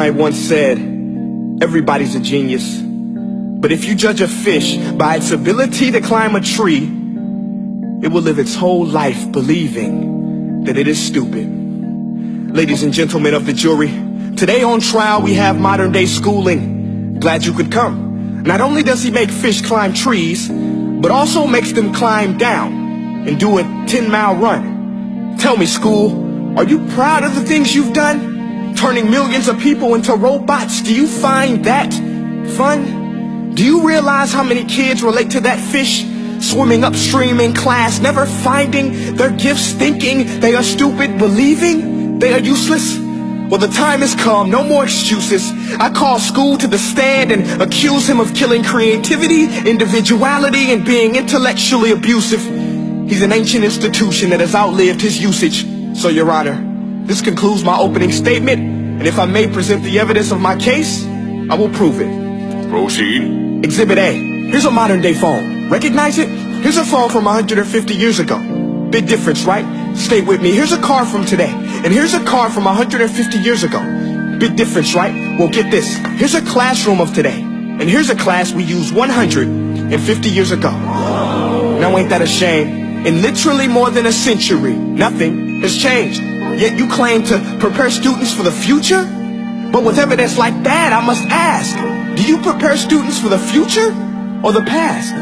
Einstein once said, everybody's a genius. But if you judge a fish by its ability to climb a tree, it will live its whole life believing that it is stupid. Ladies and gentlemen of the jury, today on trial we have modern day schooling. Glad you could come. Not only does he make fish climb trees, but also makes them climb down and do a 10-mile run. Tell me, school, are you proud of the things you've done? Turning millions of people into robots, do you find that fun? Do you realize how many kids relate to that fish? Swimming upstream in class, never finding their gifts, thinking they are stupid, believing they are useless? Well, the time has come, no more excuses. I call school to the stand and accuse him of killing creativity, individuality, and being intellectually abusive. He's an ancient institution that has outlived his usage. So, Your Honor, this concludes my opening statement, and if I may present the evidence of my case, I will prove it. Proceed. Exhibit A. Here's a modern day phone. Recognize it? Here's a phone from 150 years ago. Big difference, right? Stay with me. Here's a car from today. And here's a car from 150 years ago. Big difference, right? Well, get this. Here's a classroom of today. And here's a class we used 150 years ago. Now ain't that a shame? In literally more than a century, nothing has changed. Yet you claim to prepare students for the future? But with evidence like that, I must ask, do you prepare students for the future or the past?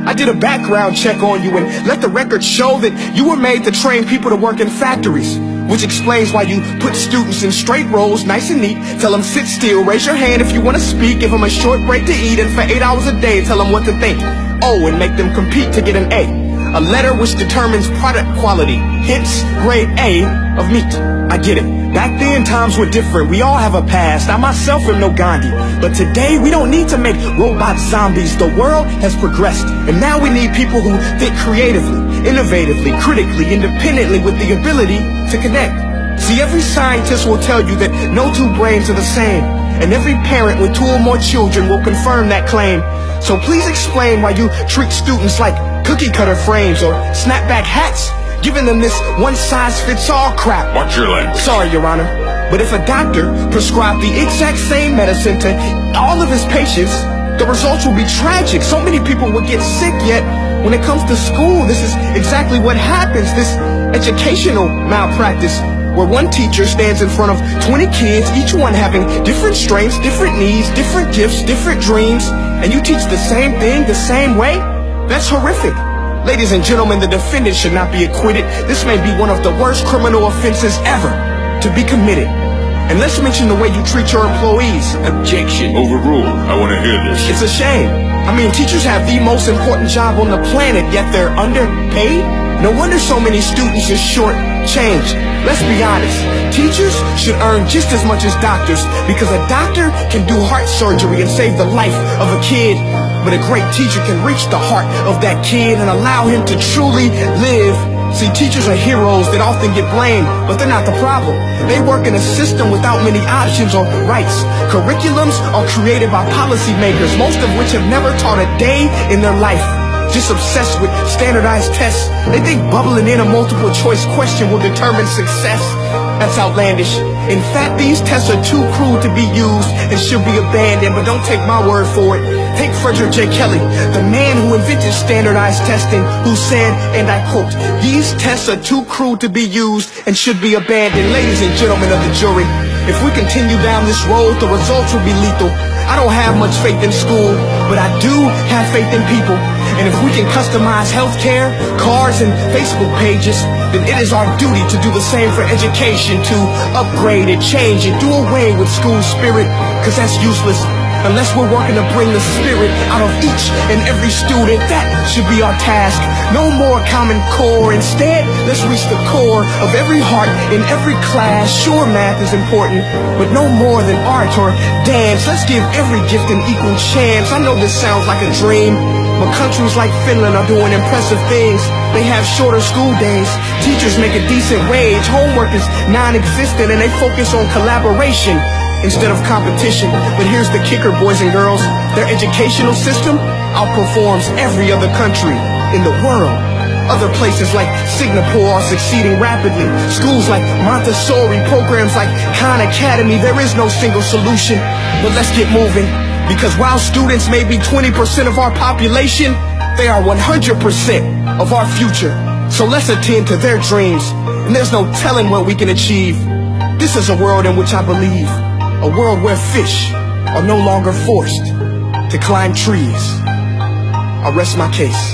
I did a background check on you and let the record show that you were made to train people to work in factories, which explains why you put students in straight rows, nice and neat, tell them sit still, raise your hand if you want to speak, give them a short break to eat, and for 8 hours a day tell them what to think. Oh, and make them compete to get an A letter which determines product quality, hence grade A of meat. I get it. Back then, times were different. We all have a past. I myself am no Gandhi. But today, we don't need to make robots zombies. The world has progressed. And now we need people who think creatively, innovatively, critically, independently, with the ability to connect. See, every scientist will tell you that no two brains are the same. And every parent with 2 or more children will confirm that claim. So please explain why you treat students like cookie cutter frames or snapback hats, giving them this one-size-fits-all crap. Watch your language. Sorry, Your Honor, but if a doctor prescribed the exact same medicine to all of his patients, the results will be tragic. So many people will get sick, yet when it comes to school, this is exactly what happens, this educational malpractice, where one teacher stands in front of 20 kids, each one having different strengths, different needs, different gifts, different dreams, and you teach the same thing the same way? That's horrific. Ladies and gentlemen, the defendant should not be acquitted. This may be one of the worst criminal offenses ever to be committed. And let's mention the way you treat your employees. Objection. Overruled. I want to hear this. It's a shame. I mean, teachers have the most important job on the planet, yet they're underpaid? No wonder so many students are short-changed. Let's be honest. Teachers should earn just as much as doctors, because a doctor can do heart surgery and save the life of a kid. But a great teacher can reach the heart of that kid and allow him to truly live. See, teachers are heroes that often get blamed, but they're not the problem. They work in a system without many options or rights. Curriculums are created by policymakers, most of which have never taught a day in their life. Just obsessed with standardized tests. They think bubbling in a multiple choice question will determine success. That's outlandish. In fact, these tests are too cruel to be used and should be abandoned, but don't take my word for it. Take Frederick J. Kelly, the man who invented standardized testing, who said, and I quote, "These tests are too cruel to be used and should be abandoned." Ladies and gentlemen of the jury, if we continue down this road, the results will be lethal. I don't have much faith in school, but I do have faith in people. And if we can customize healthcare, cars, and Facebook pages, then it is our duty to do the same for education, to upgrade it, change it, do away with school spirit, because that's useless. Unless we're working to bring the spirit out of each and every student, that should be our task. No more Common Core. Instead, let's reach the core of every heart in every class. Sure, math is important, but no more than art or dance. Let's give every gift an equal chance. I know this sounds like a dream, but countries like Finland are doing impressive things. They have shorter school days. Teachers make a decent wage. Homework is non-existent, and they focus on collaboration instead of competition. But here's the kicker, boys and girls. Their educational system outperforms every other country in the world. Other places like Singapore are succeeding rapidly. Schools like Montessori, programs like Khan Academy. There is no single solution, but let's get moving. Because while students may be 20% of our population, they are 100% of our future. So let's attend to their dreams, and there's no telling what we can achieve. This is a world in which I believe, a world where fish are no longer forced to climb trees. I rest my case.